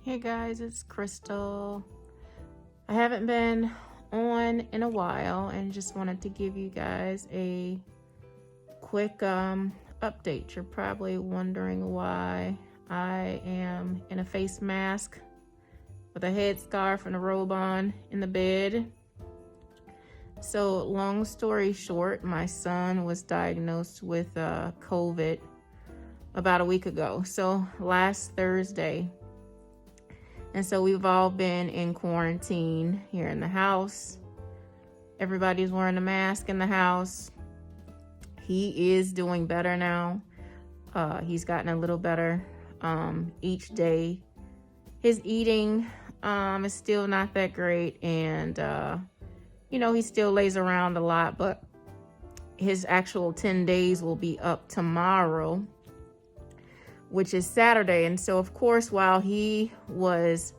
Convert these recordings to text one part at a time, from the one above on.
Hey guys, it's Crystal. I haven't been on in a while and just wanted to give you guys a quick update. You're probably wondering why I am in a face mask with a headscarf and a robe on in the bed. So long story short, my son was diagnosed with COVID about a week ago. So last Thursday. And so we've all been in quarantine here in the house. Everybody's wearing a mask in the house. He is doing better now. He's gotten a little better each day. His eating is still not that great. And, he still lays around a lot. But his actual 10 days will be up tomorrow, which is Saturday. And so, of course, while he was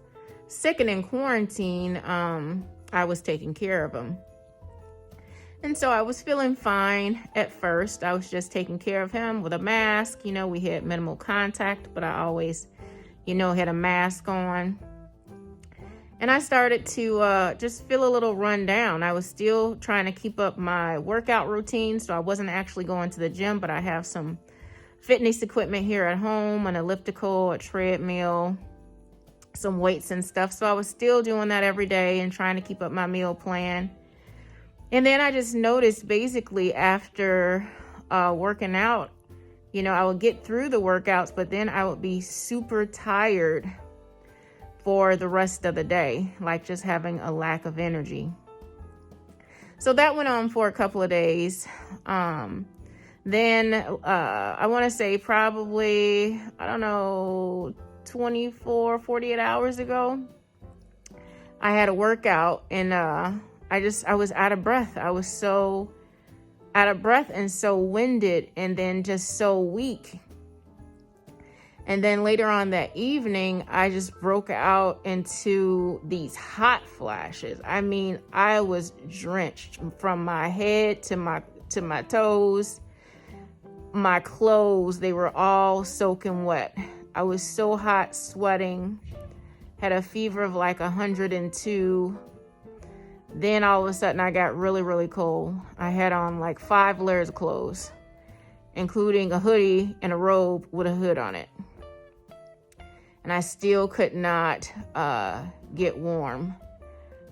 sick and in quarantine, I was taking care of him. And so I was feeling fine at first. I was just taking care of him with a mask. We had minimal contact, but I always, had a mask on. And I started to just feel a little run down. I was still trying to keep up my workout routine. So I wasn't actually going to the gym, but I have some fitness equipment here at home, an elliptical, a treadmill, some weights and stuff. So I was still doing that every day and trying to keep up my meal plan. And then I just noticed basically after working out, I would get through the workouts, but then I would be super tired for the rest of the day, like just having a lack of energy. So that went on for a couple of days. Then I want to say probably, 48 hours ago, I had a workout and I was out of breath. I was so out of breath and so winded and then just so weak. And then later on that evening, I just broke out into these hot flashes. I mean, I was drenched from my head to my toes. My clothes, they were all soaking wet. I was so hot, sweating, had a fever of like 102. Then all of a sudden I got really, really cold. I had on like 5 layers of clothes, including a hoodie and a robe with a hood on it. And I still could not get warm.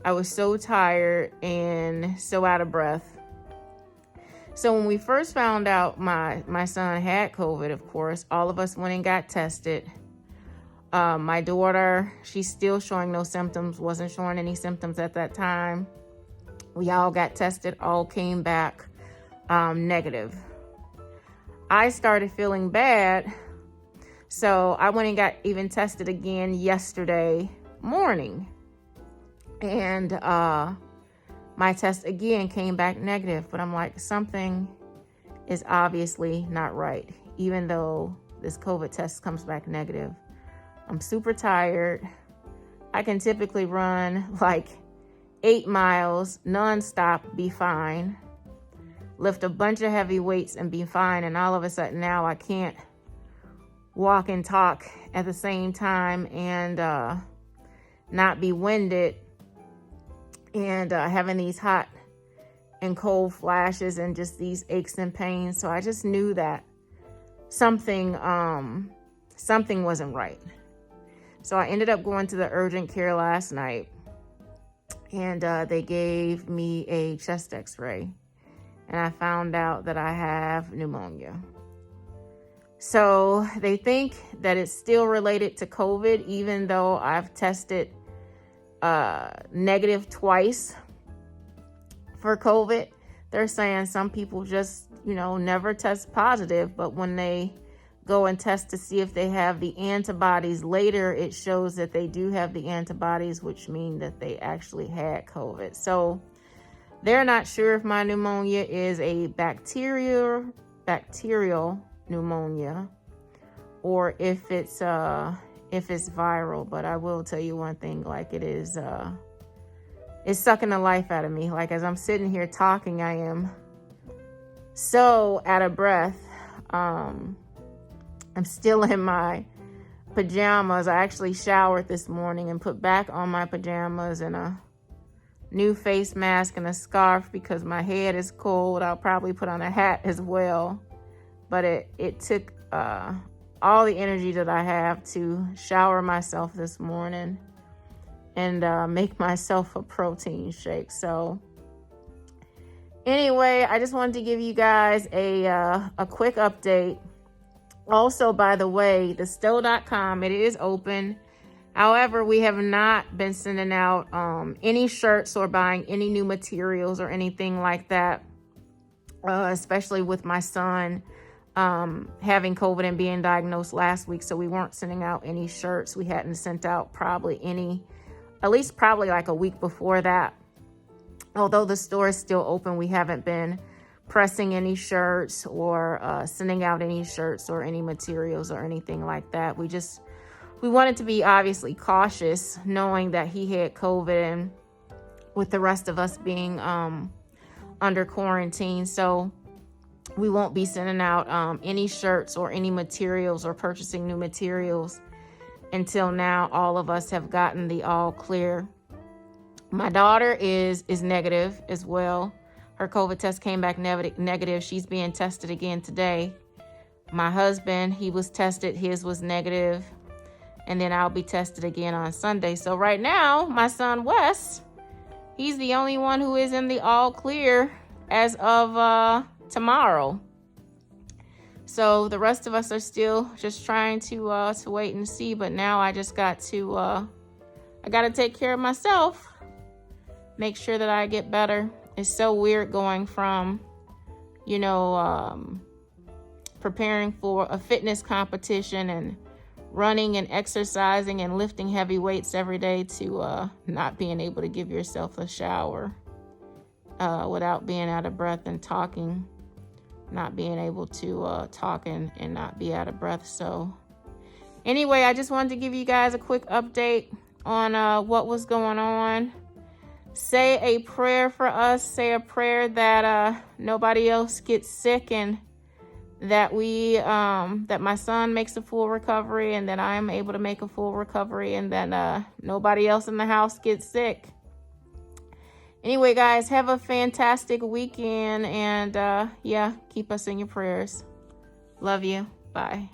I was so tired and so out of breath. So when we first found out my son had COVID, of course, all of us went and got tested. My daughter, she's still showing no symptoms, wasn't showing any symptoms at that time. We all got tested, all came back negative. I started feeling bad, so I went and got even tested again yesterday morning. And my test again came back negative, but I'm like, something is obviously not right. Even though this COVID test comes back negative, I'm super tired. I can typically run like 8 miles nonstop, be fine, lift a bunch of heavy weights and be fine. And all of a sudden now I can't walk and talk at the same time and not be winded and having these hot and cold flashes and just these aches and pains. So I just knew that something wasn't right. So I ended up going to the urgent care last night, and they gave me a chest x-ray, and I found out that I have pneumonia. So they think that it's still related to COVID, even though I've tested negative twice for COVID. They're saying some people just, never test positive, but when they go and test to see if they have the antibodies later, it shows that they do have the antibodies, which mean that they actually had COVID. So they're not sure if my pneumonia is a bacterial pneumonia or if it's viral. But I will tell you one thing, like it is it's sucking the life out of me. Like as I'm sitting here talking, I am so out of breath. I'm still in my pajamas. I actually showered this morning and put back on my pajamas and a new face mask and a scarf because my head is cold. I'll probably put on a hat as well. But it took all the energy that I have to shower myself this morning and make myself a protein shake. So anyway, I just wanted to give you guys a quick update. Also, by the way, the stow.com, it is open. However, we have not been sending out any shirts or buying any new materials or anything like that, especially with my son having COVID and being diagnosed last week. So we weren't sending out any shirts. We hadn't sent out probably any, at least probably like a week before that. Although the store is still open, we haven't been pressing any shirts or sending out any shirts or any materials or anything like that. We wanted to be obviously cautious, knowing that he had COVID and with the rest of us being under quarantine. So we won't be sending out any shirts or any materials or purchasing new materials until now all of us have gotten the all clear. My daughter is negative as well. Her COVID test came back negative. She's being tested again today. My husband, he was tested. His was negative. And then I'll be tested again on Sunday. So right now, my son Wes, he's the only one who is in the all clear as of tomorrow. So the rest of us are still just trying to wait and see. But now I just got to, I got to take care of myself. Make sure that I get better. It's so weird going from, preparing for a fitness competition and running and exercising and lifting heavy weights every day to not being able to give yourself a shower without being out of breath and talking, not being able to talk and not be out of breath. So anyway, I just wanted to give you guys a quick update on what was going on. Say a prayer for us. Say a prayer that nobody else gets sick and that that my son makes a full recovery and that I am able to make a full recovery and that nobody else in the house gets sick. Anyway, guys, have a fantastic weekend and keep us in your prayers. Love you. Bye.